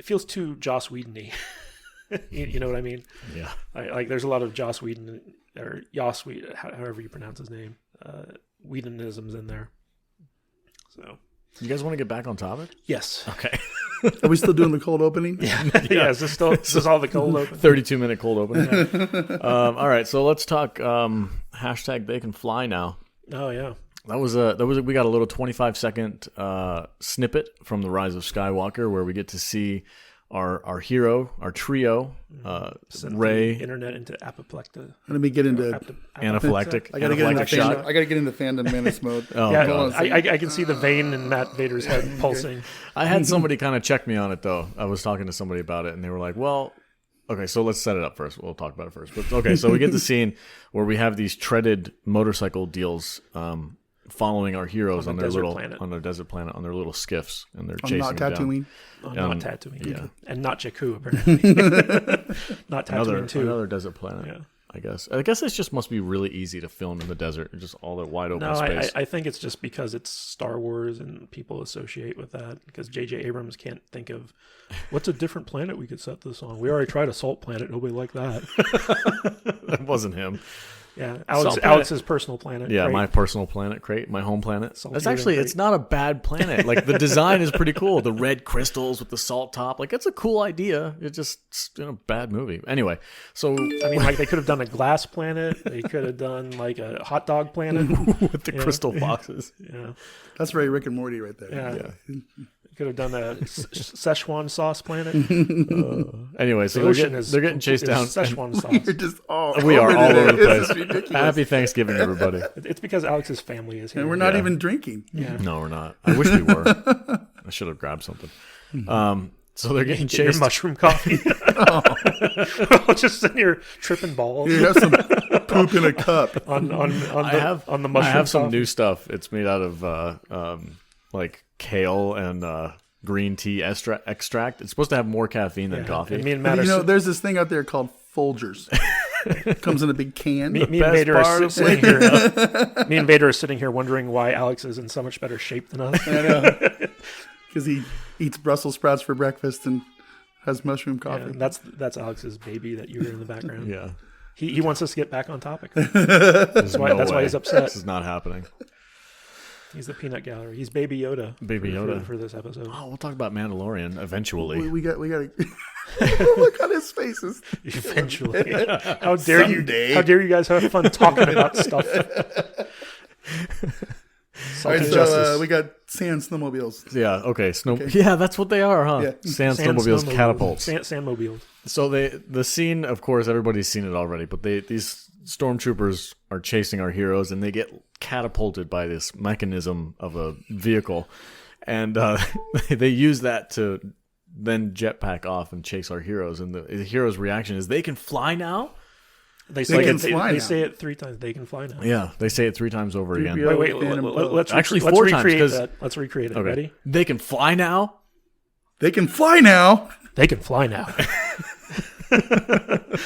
feels too Joss Whedon-y. you know what I mean? Yeah. There's a lot of Joss Whedon, or Joss Whedon, however you pronounce his name, Whedonisms in there. So, you guys want to get back on topic? Yes. Okay. Are we still doing the cold opening? Yeah. Is this all the cold open? 32-minute cold opening. Yeah. All right, so let's talk hashtag they can fly now. Oh yeah. We got a little 25-second snippet from the Rise of Skywalker where we get to see our hero, our trio, Rey. Internet into apoplectic. Let me get into anaphylactic. I gotta get into Phantom Menace mode. I can see the vein in Matt Vader's head pulsing. I had somebody kind of check me on it though. I was talking to somebody about it, and they were like, "Well, okay, so let's set it up first. We'll talk about it first." But okay, so we get the scene where we have these treaded motorcycle deals. Following our heroes on their desert planet, on their little skiffs, and they're chasing them Tatooine. down. Not Tatooine, yeah, and not Jakku apparently. Not Tatooine too. Another desert planet. Yeah. I guess it just must be really easy to film in the desert, just all that wide open space. I think it's just because it's Star Wars and people associate with that. Because J.J. Abrams can't think of what's a different planet we could set this on. We already tried a salt planet. Nobody liked that. That wasn't him. Yeah, Alex's personal planet. Yeah, Crate. my personal planet, Crate, my home planet. Salty It's not a bad planet. Like the design is pretty cool. The red crystals with the salt top. Like it's a cool idea. It's just a bad movie. Anyway, so I mean, like they could have done a glass planet. They could have done like a hot dog planet with the crystal boxes. Yeah, that's very Rick and Morty right there. Yeah. Could have done a Szechuan sauce planet. Anyway, so they're getting chased down. Szechuan sauce. We are all over the place. Happy Thanksgiving, everybody. It's because Alex's family is here. And we're not even drinking. Yeah. No, we're not. I wish we were. I should have grabbed something. So they're getting chased. Your mushroom coffee. Just sitting here tripping balls. You have some poop in a cup. on the mushroom. I have some new stuff. It's made out of like kale and green tea extract. It's supposed to have more caffeine than coffee. And me and Matt there's this thing out there called Folgers. It comes in a big can. Me and Vader are sitting here. Me and Vader are sitting here wondering why Alex is in so much better shape than us. I know. Because he eats Brussels sprouts for breakfast and has mushroom coffee. Yeah, that's Alex's baby that you hear in the background. Yeah. He wants us to get back on topic. That's why he's upset. This is not happening. He's the peanut gallery. He's Baby Yoda. Baby Yoda for this episode. Oh, we'll talk about Mandalorian eventually. We got to look on his faces. Eventually. How dare you guys have fun talking about stuff? All right, so we got sand snowmobiles. Yeah, okay. Yeah, that's what they are, huh? Yeah. Sand snowmobiles, catapults. Sandmobiles. So the scene, of course, everybody's seen it already, but these stormtroopers are chasing our heroes, and they get catapulted by this mechanism of a vehicle, and they use that to then jetpack off and chase our heroes. And the heroes' reaction is, "They can fly now." They say it 3 times. They can fly now. Yeah, they say it 3 times over again. Wait. Let's actually 4 times. Let's recreate it. Okay. Ready? They can fly now. They can fly now. They can fly now.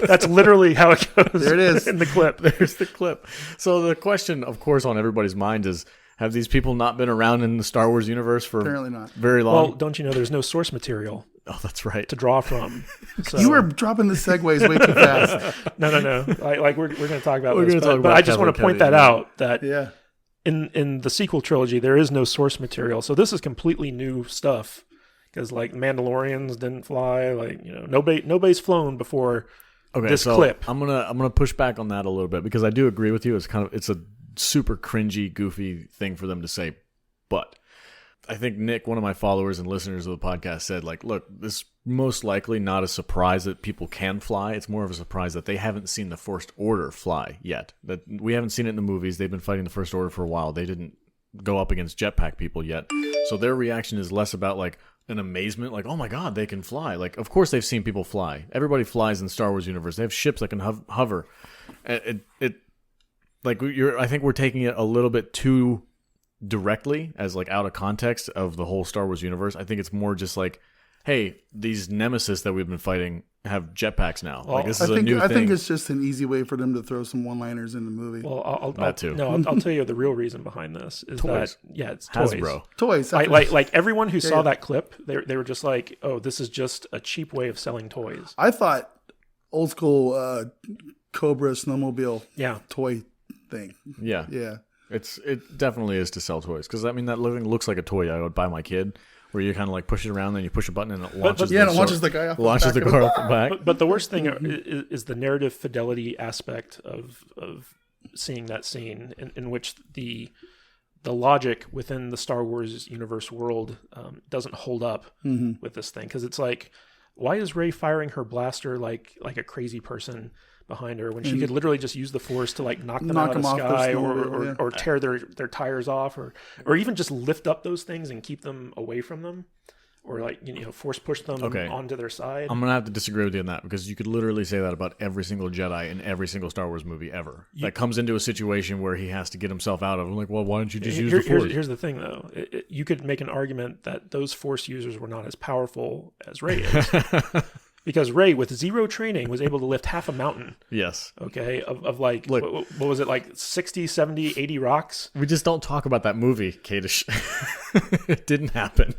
That's literally how it goes. There it is in the clip. There's the clip. So the question, of course, on everybody's mind is, have these people not been around in the Star Wars universe for apparently not very long? Well, don't you know there's no source material? Oh, that's right. To draw from. So. You were dropping the segues way too fast. No. Like we're going to talk about this, but I just want to point that out. That in the sequel trilogy there is no source material, so this is completely new stuff. Because like Mandalorians didn't fly, nobody's flown before this clip. I'm gonna push back on that a little bit because I do agree with you. It's a super cringy, goofy thing for them to say, but I think Nick, one of my followers and listeners of the podcast, said look, this is most likely not a surprise that people can fly. It's more of a surprise that they haven't seen the First Order fly yet. That we haven't seen it in the movies. They've been fighting the First Order for a while. They didn't go up against jetpack people yet, so their reaction is less about an amazement, oh my god, they can fly. Of course they've seen people fly. Everybody flies in the Star Wars universe. They have ships that can hover. I think we're taking it a little bit too directly as out of context of the whole Star Wars universe. I think it's more just hey, these nemesis that we've been fighting have jetpacks now. Well, this is a new thing. I think it's just an easy way for them to throw some one-liners in the movie. Well, I'll too. tell you the real reason behind this is toys. It's toys. Hasbro. Toys. Like everyone who saw that clip, they were just like, oh, this is just a cheap way of selling toys. I thought old school Cobra snowmobile toy thing. Yeah. Yeah. It definitely is to sell toys. Because, that thing looks like a toy I would buy my kid. Where you kind of like push it around, then you push a button and it launches. It launches the guy off the car off the back. But the worst thing is the narrative fidelity aspect of seeing that scene in which the logic within the Star Wars universe world doesn't hold up with this thing, because it's like, why is Rey firing her blaster like a crazy person behind her when she could literally just use the Force to like knock them out of the sky or tear their tires off or even just lift up those things and keep them away from them, or like Force push them onto their side. I'm gonna have to disagree with you on that, because you could literally say that about every single Jedi in every single Star Wars movie ever that comes into a situation where he has to get himself out of. I'm like, well, why don't you just use the Force? Here's the thing, though. You could make an argument that those Force users were not as powerful as Rey is. Because Rey, with zero training, was able to lift half a mountain. Yes. Okay. Of like, look, what was it, like 60, 70, 80 rocks? We just don't talk about that movie, Kadish. It didn't happen.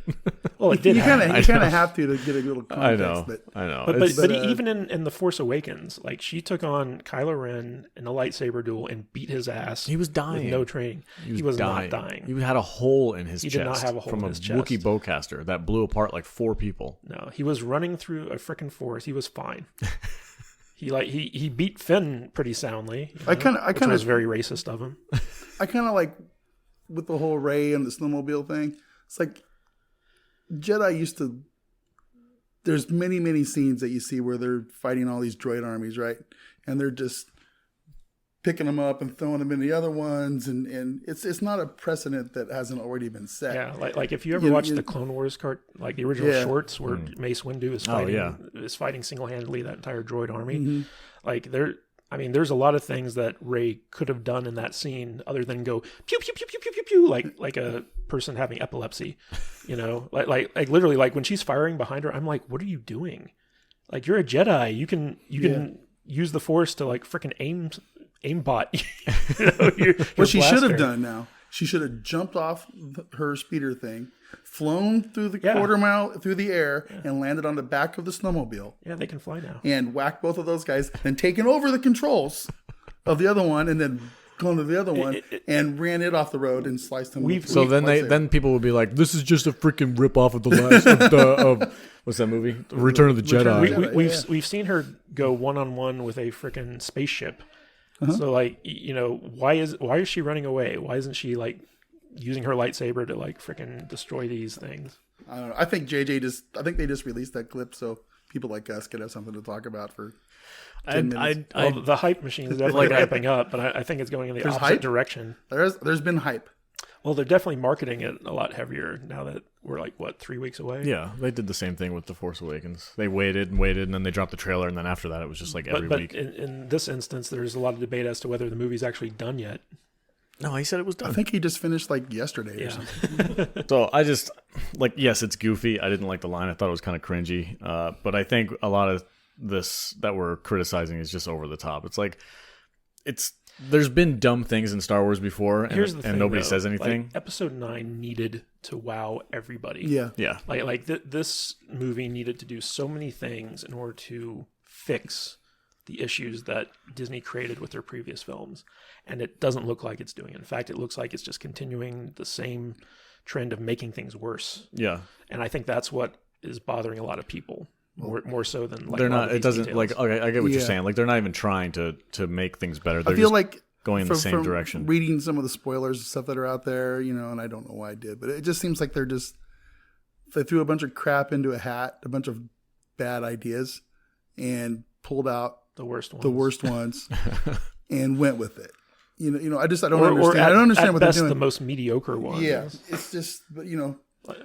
Well, it did happen. You kind of have to get a little context. I know. But even in The Force Awakens, like, she took on Kylo Ren in a lightsaber duel and beat his ass. He was dying. With no training. He was not dying. He had a hole in his chest. He did not have a hole in his chest. From a Wookiee bowcaster that blew apart like 4 people. No, he was running through a frickin' forest. He was fine. He beat Finn pretty soundly. I kind of was very racist of him. I kind of like with the whole Rey and the snowmobile thing. It's like Jedi used to. There's many scenes that you see where they're fighting all these droid armies, right? And they're just picking them up and throwing them in the other ones, and it's not a precedent that hasn't already been set. Yeah, like if you ever watched the Clone Wars like the original shorts where Mace Windu is fighting single-handedly that entire droid army, like there's a lot of things that Rey could have done in that scene other than go pew pew pew pew pew pew pew like a person having epilepsy, like literally, like when she's firing behind her, I'm like, what are you doing? Like, you're a Jedi, you can use the Force to like freaking aimbot. What she should have done now, she should have jumped off her speeder thing, flown through the quarter mile through the air, and landed on the back of the snowmobile. Yeah, they can fly now. And whacked both of those guys, then taken over the controls of the other one, and then gone to the other one and ran it off the road and sliced him. Then people would be like, "This is just a freaking rip off of the last of what's that movie? Return of the Jedi." We've seen her go one-on-one with a freaking spaceship. So like, why is she running away? Why isn't she like using her lightsaber to like freaking destroy these things? I don't know. I think they just released that clip so people like us could have something to talk about for 10 minutes. The hype machine is definitely ramping up, but I think it's going in the opposite direction. There's been hype. Well, they're definitely marketing it a lot heavier now that we're like, 3 weeks away? Yeah, they did the same thing with The Force Awakens. They waited, and then they dropped the trailer, and then after that, it was just like every week. But in this instance, there's a lot of debate as to whether the movie's actually done yet. No, he said it was done. I think he just finished like yesterday or something. So I just, yes, it's goofy. I didn't like the line. I thought it was kind of cringy. But I think a lot of this that we're criticizing is just over the top. It's like, there's been dumb things in Star Wars before, and nobody says anything. Like, Episode 9 needed to wow everybody. Yeah. This movie needed to do so many things in order to fix the issues that Disney created with their previous films, and it doesn't look like it's doing it. In fact, it looks like it's just continuing the same trend of making things worse. Yeah, and I think that's what is bothering a lot of people. More so than they're not. It doesn't details. Okay, I get what you're saying. Like, they're not even trying to make things better. They're I feel like going in the same direction. Reading some of the spoilers and stuff that are out there, and I don't know why I did, but it just seems like they threw a bunch of crap into a hat, a bunch of bad ideas, and pulled out the worst ones, and went with it. I don't understand. I don't understand what they're doing. The most mediocre ones. Yeah, it's just,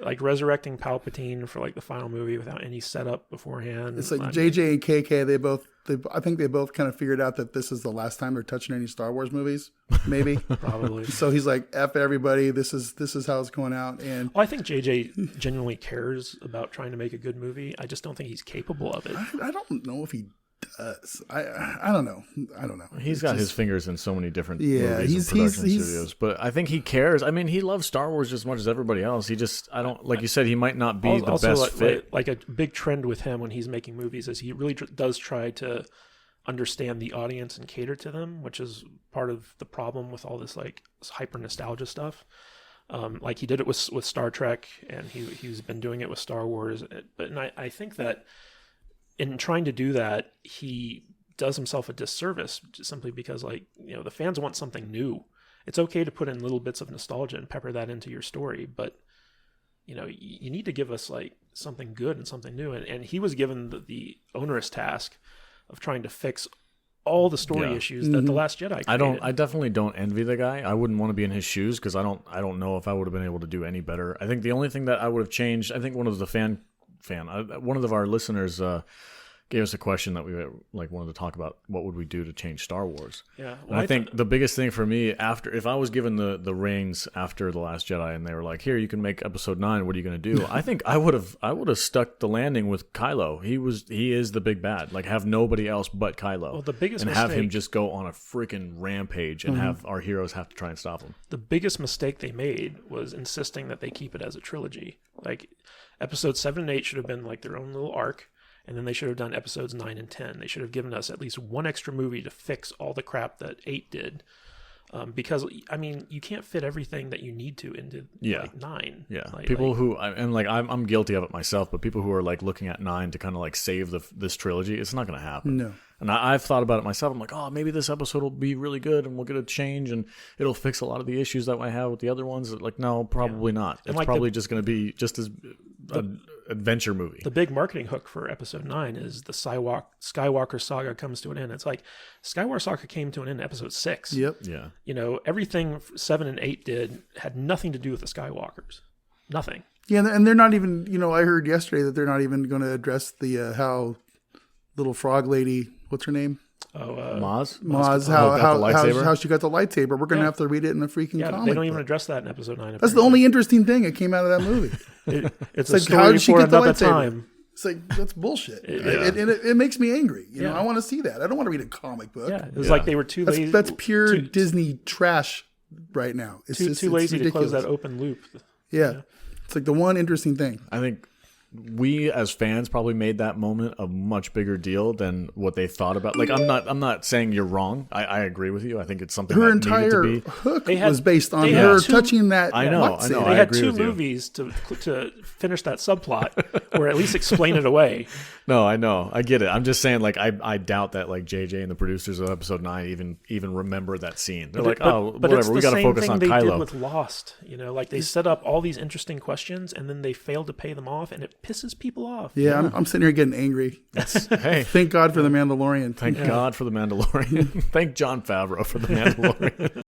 like resurrecting Palpatine for like the final movie without any setup beforehand. It's like JJ and KK. I think they both kind of figured out that this is the last time they're touching any Star Wars movies. Maybe, probably. So he's like, "F everybody. This is how it's going out." And I think JJ genuinely cares about trying to make a good movie. I just don't think he's capable of it. I don't know if he does. I don't know. He's got his fingers in so many different movies and production studios, but I think he cares. I mean, he loves Star Wars just as much as everybody else. He just, like you said, he might not be the best fit. Like a big trend with him when he's making movies is he really does try to understand the audience and cater to them, which is part of the problem with all this like hyper nostalgia stuff. Like he did it with Star Trek, and he's been doing it with Star Wars. But I think that in trying to do that, he does himself a disservice simply because, like, you know, the fans want something new. It's okay to put in little bits of nostalgia and pepper that into your story, but you know, you need to give us like something good and something new. And he was given the onerous task of trying to fix all the story issues that The Last Jedi created. I definitely don't envy the guy. I wouldn't want to be in his shoes because I don't know if I would have been able to do any better. I think the only thing that I would have changed, I think one of our listeners gave us a question that we wanted to talk about. What would we do to change Star Wars? Yeah, well, I think the biggest thing for me, if I was given the reins after The Last Jedi and they were like, here, you can make episode 9, what are you going to do? I think I would have stuck the landing with Kylo. He is the big bad. Like, have nobody else but Kylo. Well, the biggest and mistake, have him just go on a freaking rampage and have our heroes have to try and stop him. The biggest mistake they made was insisting that they keep it as a trilogy. Like, episodes 7 and 8 should have been like their own little arc. And then they should have done episodes 9 and 10. They should have given us at least one extra movie to fix all the crap that 8 did. Because, I mean, you can't fit everything that you need to into like 9. Yeah. Like, people who, and like I'm guilty of it myself, but people who are like looking at 9 to kind of like save this trilogy, it's not going to happen. No. And I've thought about it myself. I'm like, oh, maybe this episode will be really good and we'll get a change and it'll fix a lot of the issues that I have with the other ones. Like, no, probably not. It's like probably just going to be just as an adventure movie. The big marketing hook for episode 9 is the Skywalker saga comes to an end. It's like Skywalker saga came to an end in episode 6. Yep. Yeah. You know, everything 7 and 8 did had nothing to do with the Skywalkers. Nothing. Yeah, and they're not even, you know, I heard yesterday that they're not even going to address the how little frog lady, what's her name? Maz, how she got the lightsaber. We're going to have to read it in a freaking comic. They don't even address that in episode 9. That's the only interesting thing that came out of that movie. It's like, how did she get the lightsaber? Time. It's like, that's bullshit. It makes me angry. You know, I want to see that. I don't want to read a comic book. Yeah, it was like they were too lazy. That's pure Disney trash right now. It's too lazy to close that open loop. Yeah. It's like the one interesting thing. I think we as fans probably made that moment a much bigger deal than what they thought about. Like, I'm not saying you're wrong. I agree with you. I think it's something her that entire needed to be. hook was based on her touching that. I know. They had 2 movies to finish that subplot, or at least explain it away. No, I know. I get it. I'm just saying, like, I doubt that like JJ and the producers of episode 9 even remember that scene. They're whatever. We got to focus on Kylo. They did with Lost. You know, like they set up all these interesting questions and then they failed to pay them off, and it pisses people off. Yeah, I'm sitting here getting angry. Hey, thank God for the Mandalorian. Thank God for the Mandalorian. Thank Jon Favreau for the Mandalorian.